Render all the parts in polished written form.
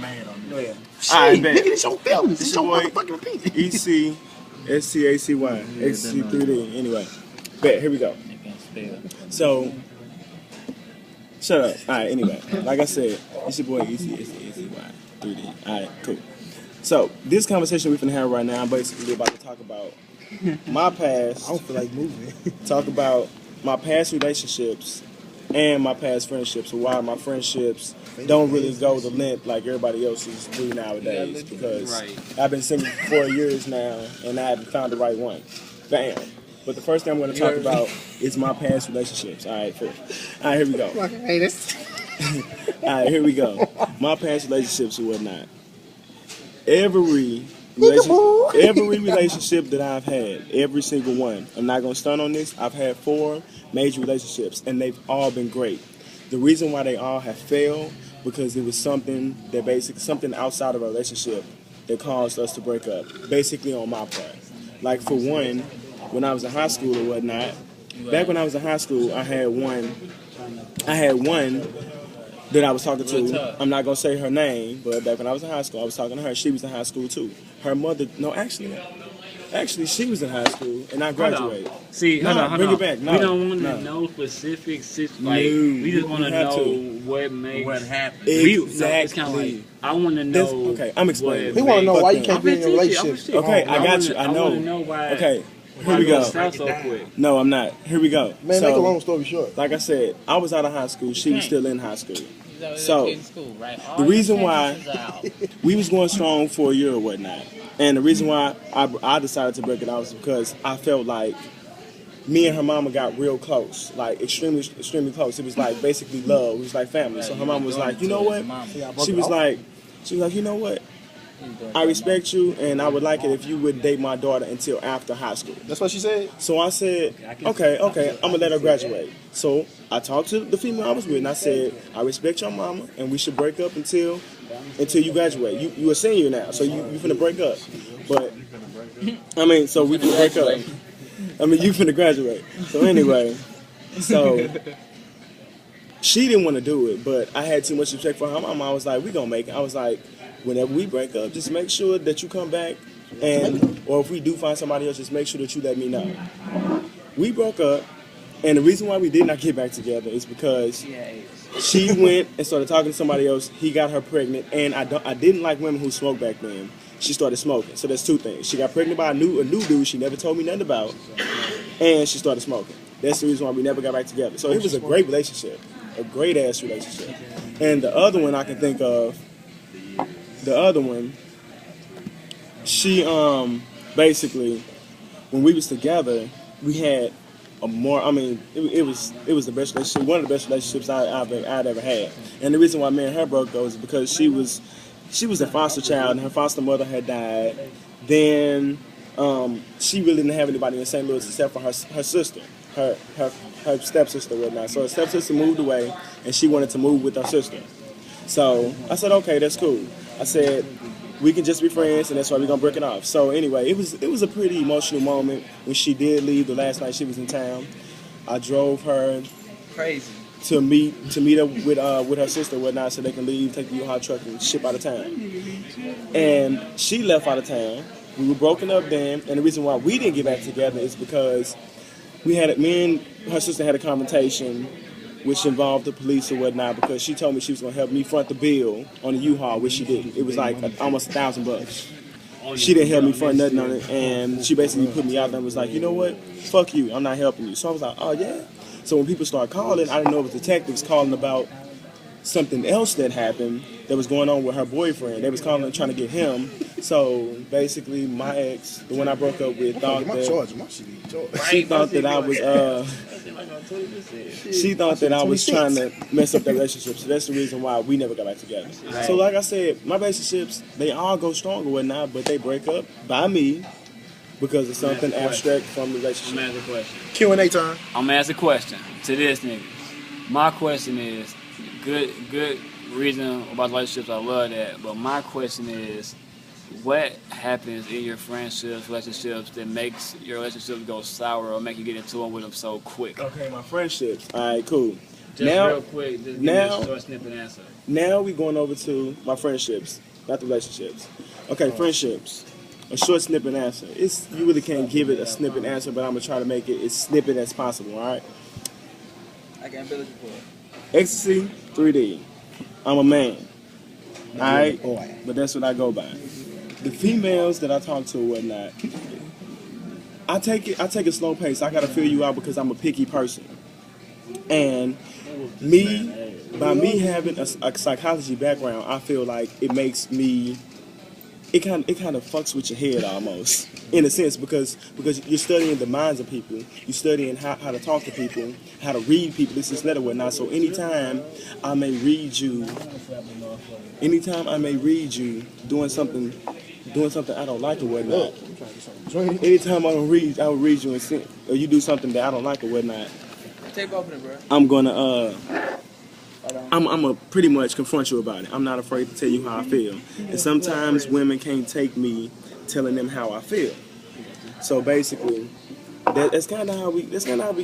mad on Go me. ahead. Shit, nigga, this your feelings. This It's your your boy, motherfucking opinion. EC, SCACY, XC3D. Anyway, bet, here we go. So, shut up. Alright, anyway, like I said, it's your boy EC, SCACY, 3D. Alright, cool. So, this conversation we're finna have right now, I'm basically about to talk about my past. I don't feel like moving. Talk about my past relationships and my past friendships, or why my friendships don't really go the length like everybody else's do nowadays, because I've been single for 4 years now and I haven't found the right one. Bam. But the first thing I'm going to talk about is my past relationships. All right, cool. All right, here we go. All right, here we go. My past relationships and whatnot. Every relationship that I've had, every single one, I'm not going to stunt on this, I've had 4 major relationships, and they've all been great. The reason why they all have failed, because it was something outside of a relationship that caused us to break up, basically on my part. Like, for one, when I was in high school or whatnot, back when I was in high school, I had one that I was talking to. I'm not going to say her name, but back when I was in high school, I was talking to her. She was in high school too. Her mother, actually, she was in high school, and I graduated. See, hold on. Bring it back. No, we don't want to know specifics. Like, we just want to know what makes What happened. Exactly. It's kind of like, I want to know. Okay, I'm explaining. He want to know why you can't be in a relationship. relationship. Okay, I got you. I know. I want to know why. Okay, here we go. So quick. No, I'm not. Here we go. Man, make a long story short. Like I said, I was out of high school. She was still in high school. So, the reason why we was going strong for a year or whatnot, and the reason why I decided to break it off was because I felt like me and her mama got real close, like extremely, extremely close. It was like basically love. It was like family. So her mama was like, you know what? She was like, you know what? I respect you, and I would like it if you would date my daughter until after high school. That's what she said? So I said, okay, I'm going to let her graduate. So I talked to the female I was with, and I said, I respect your mama, and we should break up until you graduate. You a senior now, so you finna break up. But, so we finna break up. You finna graduate. So anyway, so she didn't want to do it, but I had too much respect for her mama. I was like, we gonna make it. I was like, whenever we break up, just make sure that you come back, or if we do find somebody else, just make sure that you let me know. We broke up, and the reason why we did not get back together is because she went and started talking to somebody else. He got her pregnant, and I didn't like women who smoked back then. She started smoking. So that's 2 things. She got pregnant by a new dude she never told me nothing about, and she started smoking. That's the reason why we never got back together. So it was a great relationship, a great ass relationship. And the other one I can think of, she basically, when we was together, we had a more, it was the best relationship, one of the best relationships I'd ever had. And the reason why me and her broke up was because she was a foster child, and her foster mother had died. Then she really didn't have anybody in St. Louis except for her sister, her stepsister, whatnot. So her stepsister moved away, and she wanted to move with her sister. So I said, okay, that's cool. I said, we can just be friends, and that's why we're gonna break it off. So anyway, it was a pretty emotional moment when she did leave the last night she was in town. I drove her to meet up with her sister and whatnot, so they can leave, take the U-Haul truck, and ship out of town. And she left out of town. We were broken up then, and the reason why we didn't get back together is because me and her sister had a confrontation, which involved the police or whatnot, because she told me she was going to help me front the bill on the U-Haul, which she didn't. It was like almost $1,000. She didn't help me front nothing on it, and she basically put me out there and was like, you know what, fuck you, I'm not helping you. So I was like, oh yeah? So when people started calling, I didn't know it was detectives calling about something else that happened that was going on with her boyfriend. They was calling trying to get him. So basically my ex, the one I broke up with, thought that I was she thought that I was trying to mess up that relationship. So that's the reason why we never got back together. So like I said, my relationships, they all go strong or whatnot, but they break up by me because of something abstract from the relationship. I'm gonna ask a question. Q&A time. I'm gonna ask a question to this nigga. My question is, good reason about relationships, I love that, but my question is, what happens in your friendships, relationships that makes your relationships go sour or make you get into it with them so quick? Okay, my friendships. All right, cool. Real quick, just give me a short snippet answer. Now we going over to my friendships, not the relationships. Okay, friendships. A short snippet answer. You really can't give it a snippet answer, but I'm gonna try to make it as snippet as possible. All right. I can't build it for Ecstasy, 3D. I'm a man. All right, Boy. but that's what I go by. The females that I talk to or whatnot, I take a slow pace. I gotta feel you out because I'm a picky person, and by me having a psychology background, I feel like it makes me. It kind of fucks with your head almost, in a sense, because you're studying the minds of people, you're studying how to talk to people, how to read people, this and that or whatnot. So anytime I may read you doing something I don't like or whatnot, anytime I will read you or you do something that I don't like or whatnot, Take both of them, bro. I'm gonna pretty much confront you about it. I'm not afraid to tell you how I feel. And sometimes women can't take me telling them how I feel. So basically, that's kind of how we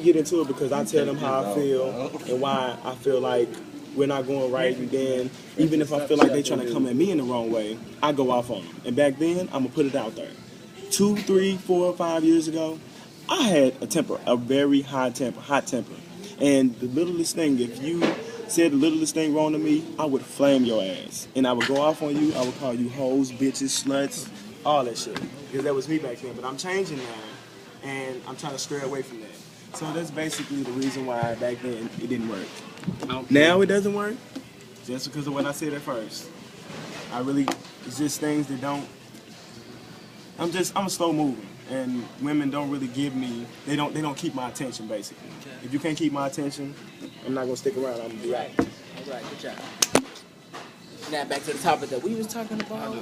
get into it, because I tell them how I feel and why I feel like we're not going right. And then even if I feel like they're trying to come at me in the wrong way, I go off on them. And back then, I'm gonna put it out there. 2, 3, 4, 5 years ago, I had a very hot temper. And the littlest thing, if you said the littlest thing wrong to me, I would flame your ass. And I would go off on you. I would call you hoes, bitches, sluts, all that shit. Because that was me back then. But I'm changing now, and I'm trying to stray away from that. So that's basically the reason why back then it didn't work. Okay. Now it doesn't work just because of what I said at first. It's just things that don't. I'm a slow mover, and women don't really give me. They don't keep my attention basically. Okay. If you can't keep my attention, I'm not gonna stick around. I'm gonna be out. All right, good job. Now back to the topic that we was talking about.